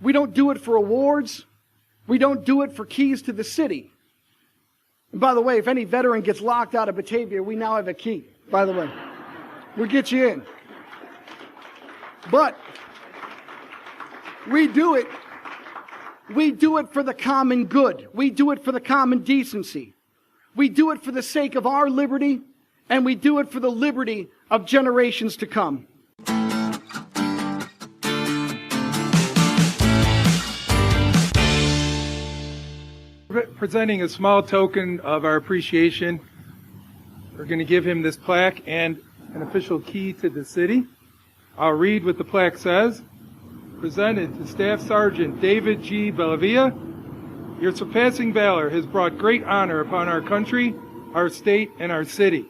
We don't do it for awards. We don't do it for keys to the city. And by the way, if any veteran gets locked out of Batavia, we now have a key, by the way. We'll get you in. But we do it for the common good. We do it for the common decency. We do it for the sake of our liberty, and we do it for the liberty of generations to come. Presenting a small token of our appreciation, we're going to give him this plaque and an official key to the city. I'll read what the plaque says. Presented to Staff Sergeant David G. Bellavia. Your surpassing valor has brought great honor upon our country, our state, and our city.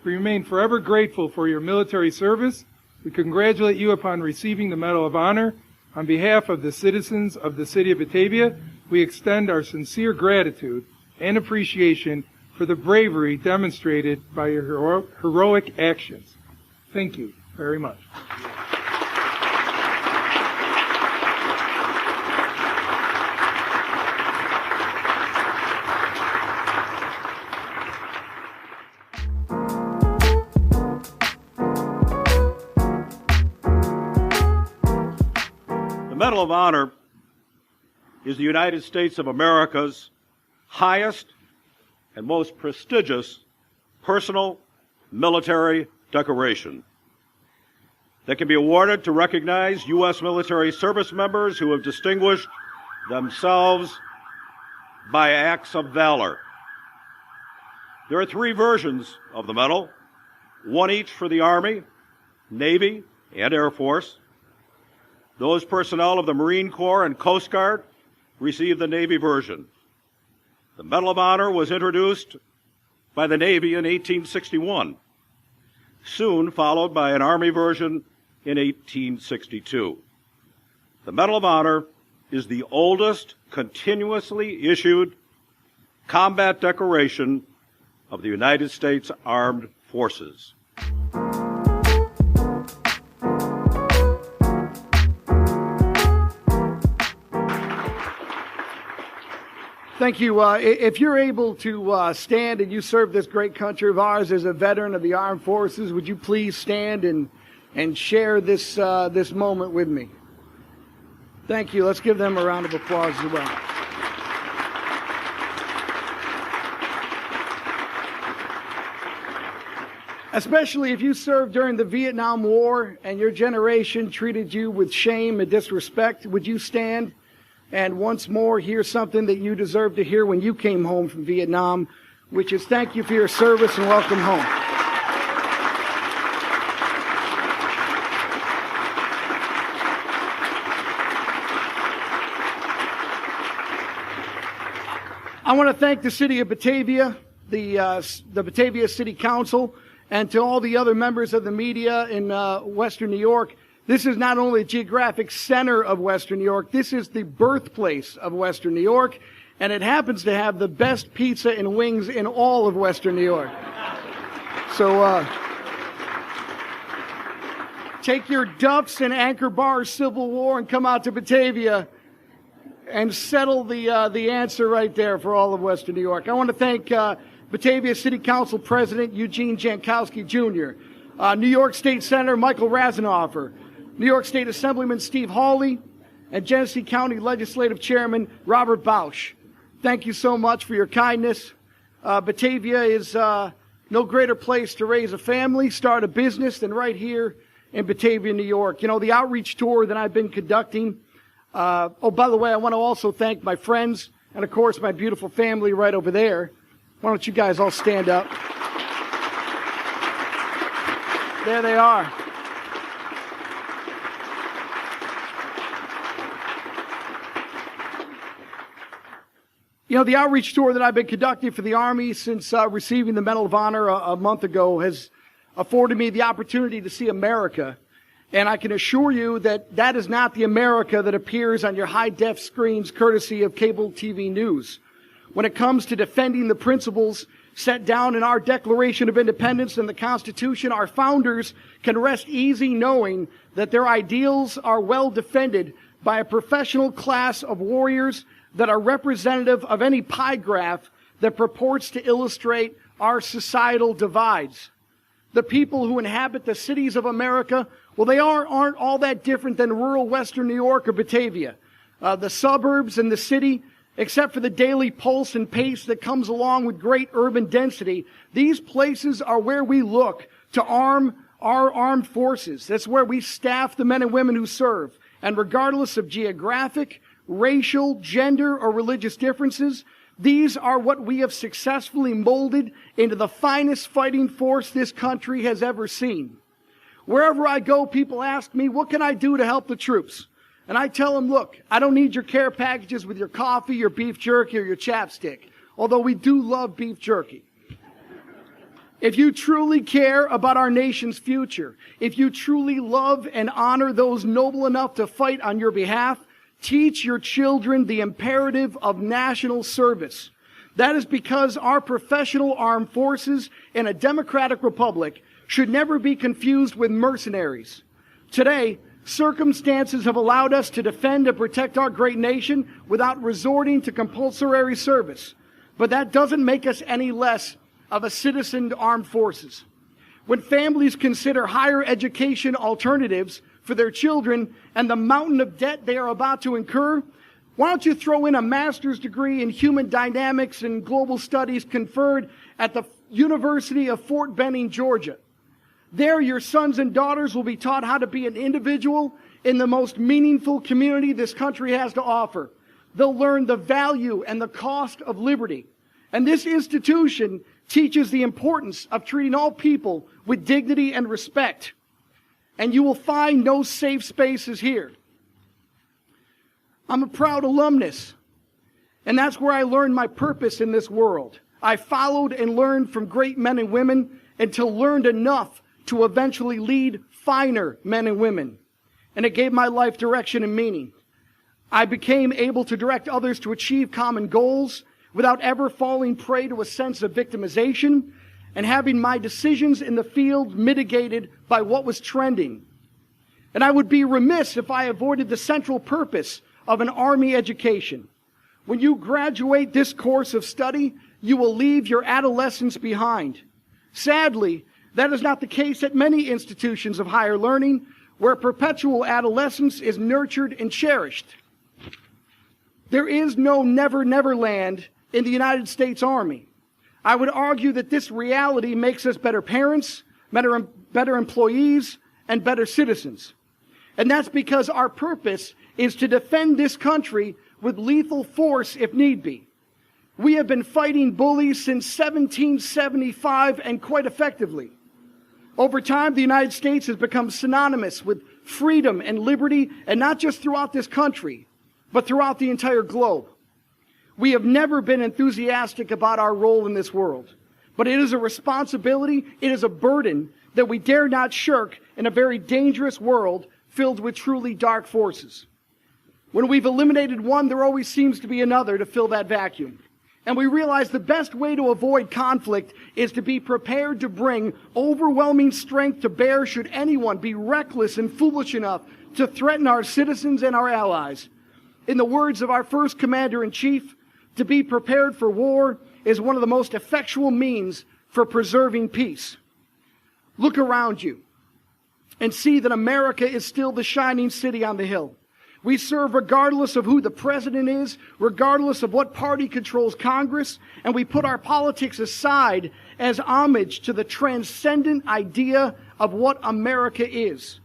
We remain forever grateful for your military service. We congratulate you upon receiving the Medal of Honor. On behalf of the citizens of the city of Batavia, we extend our sincere gratitude and appreciation for the bravery demonstrated by your heroic actions. Thank you very much. The Medal of Honor is the United States of America's highest and most prestigious personal military decoration that can be awarded to recognize U.S. military service members who have distinguished themselves by acts of valor. There are 3 versions of the medal, one each for the Army, Navy, and Air Force. Those personnel of the Marine Corps and Coast Guard receive the Navy version. The Medal of Honor was introduced by the Navy in 1861, soon followed by an Army version in 1862. The Medal of Honor is the oldest continuously issued combat decoration of the United States Armed Forces. Thank you. If you're able to stand and you serve this great country of ours as a veteran of the Armed Forces, would you please stand and share this this moment with me? Thank you. Let's give them a round of applause as well. Especially if you served during the Vietnam War and your generation treated you with shame and disrespect, would you stand and once more hear something that you deserve to hear when you came home from Vietnam, which is thank you for your service and welcome home. I want to thank the city of Batavia, the Batavia City Council, and to all the other members of the media in Western New York. This is not only a geographic center of Western New York, this is the birthplace of Western New York, and it happens to have the best pizza and wings in all of Western New York. So take your Duffs and Anchor Bar Civil War and come out to Batavia and settle the answer right there for all of Western New York. I want to thank Batavia City Council President Eugene Jankowski Jr., New York State Senator Michael Rasenhofer, New York State Assemblyman Steve Hawley, and Genesee County Legislative Chairman Robert Bausch. Thank you so much for your kindness. Batavia is no greater place to raise a family, start a business than right here in Batavia, New York. You know, the outreach tour that I've been conducting. Oh, by the way, I want to also thank my friends and, of course, my beautiful family right over there. Why don't you guys all stand up? There they are. You know, the outreach tour that I've been conducting for the Army since receiving the Medal of Honor a month ago has afforded me the opportunity to see America. And I can assure you that that is not the America that appears on your high-def screens courtesy of cable TV news. When it comes to defending the principles set down in our Declaration of Independence and the Constitution, our founders can rest easy knowing that their ideals are well defended by a professional class of warriors that are representative of any pie graph that purports to illustrate our societal divides. The people who inhabit the cities of America, well, they aren't all that different than rural Western New York or Batavia. The suburbs and the city, except for the daily pulse and pace that comes along with great urban density, these places are where we look to arm our armed forces. That's where we staff the men and women who serve. And regardless of geographic, racial, gender, or religious differences, these are what we have successfully molded into the finest fighting force this country has ever seen. Wherever I go, people ask me, what can I do to help the troops? And I tell them, look, I don't need your care packages with your coffee, your beef jerky, or your chapstick, although we do love beef jerky. If you truly care about our nation's future, if you truly love and honor those noble enough to fight on your behalf, teach your children the imperative of national service. That is because our professional armed forces in a democratic republic should never be confused with mercenaries. Today, circumstances have allowed us to defend and protect our great nation without resorting to compulsory service. But that doesn't make us any less of a citizen to armed forces. When families consider higher education alternatives for their children and the mountain of debt they are about to incur, why don't you throw in a master's degree in human dynamics and global studies conferred at the University of Fort Benning, Georgia? There, your sons and daughters will be taught how to be an individual in the most meaningful community this country has to offer. They'll learn the value and the cost of liberty. And this institution teaches the importance of treating all people with dignity and respect. And you will find no safe spaces here. I'm a proud alumnus, and that's where I learned my purpose in this world. I followed and learned from great men and women until learned enough to eventually lead finer men and women. And it gave my life direction and meaning. I became able to direct others to achieve common goals without ever falling prey to a sense of victimization and having my decisions in the field mitigated by what was trending. And I would be remiss if I avoided the central purpose of an Army education. When you graduate this course of study, you will leave your adolescence behind. Sadly, that is not the case at many institutions of higher learning, where perpetual adolescence is nurtured and cherished. There is no never, never land in the United States Army. I would argue that this reality makes us better parents, better employees, and better citizens. And that's because our purpose is to defend this country with lethal force if need be. We have been fighting bullies since 1775 and quite effectively. Over time, the United States has become synonymous with freedom and liberty, and not just throughout this country, but throughout the entire globe. We have never been enthusiastic about our role in this world, but it is a responsibility, it is a burden that we dare not shirk in a very dangerous world filled with truly dark forces. When we've eliminated one, there always seems to be another to fill that vacuum. And we realize the best way to avoid conflict is to be prepared to bring overwhelming strength to bear should anyone be reckless and foolish enough to threaten our citizens and our allies. In the words of our first commander-in-chief, to be prepared for war is one of the most effectual means for preserving peace. Look around you and see that America is still the shining city on the hill. We serve regardless of who the president is, regardless of what party controls Congress, and we put our politics aside as homage to the transcendent idea of what America is.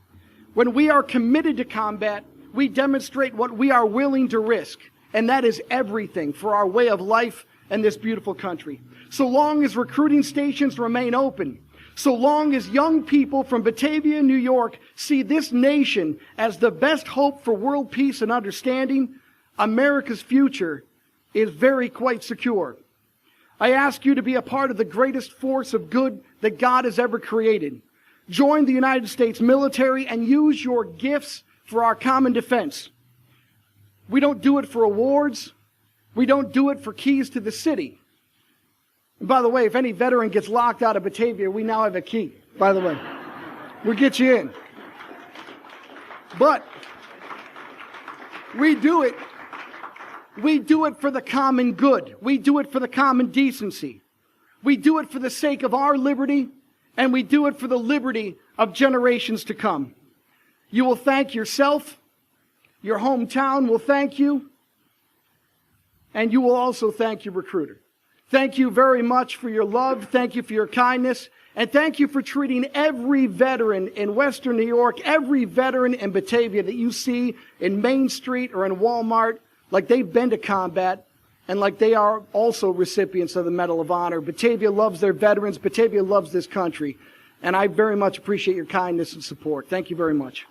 When we are committed to combat, we demonstrate what we are willing to risk, and that is everything for our way of life and this beautiful country. So long as recruiting stations remain open, so long as young people from Batavia, New York, see this nation as the best hope for world peace and understanding, America's future is quite secure. I ask you to be a part of the greatest force of good that God has ever created. Join the United States military and use your gifts for our common defense. We don't do it for awards. We don't do it for keys to the city. And by the way, if any veteran gets locked out of Batavia, we now have a key, by the way. We'll get you in. But We do it. We do it for the common good. We do it for the common decency. We do it for the sake of our liberty, and we do it for the liberty of generations to come. You will thank yourself. Your hometown will thank you. And you will also thank your recruiter. Thank you very much for your love. Thank you for your kindness. And thank you for treating every veteran in Western New York, every veteran in Batavia that you see in Main Street or in Walmart, like they've been to combat and like they are also recipients of the Medal of Honor. Batavia loves their veterans. Batavia loves this country. And I very much appreciate your kindness and support. Thank you very much.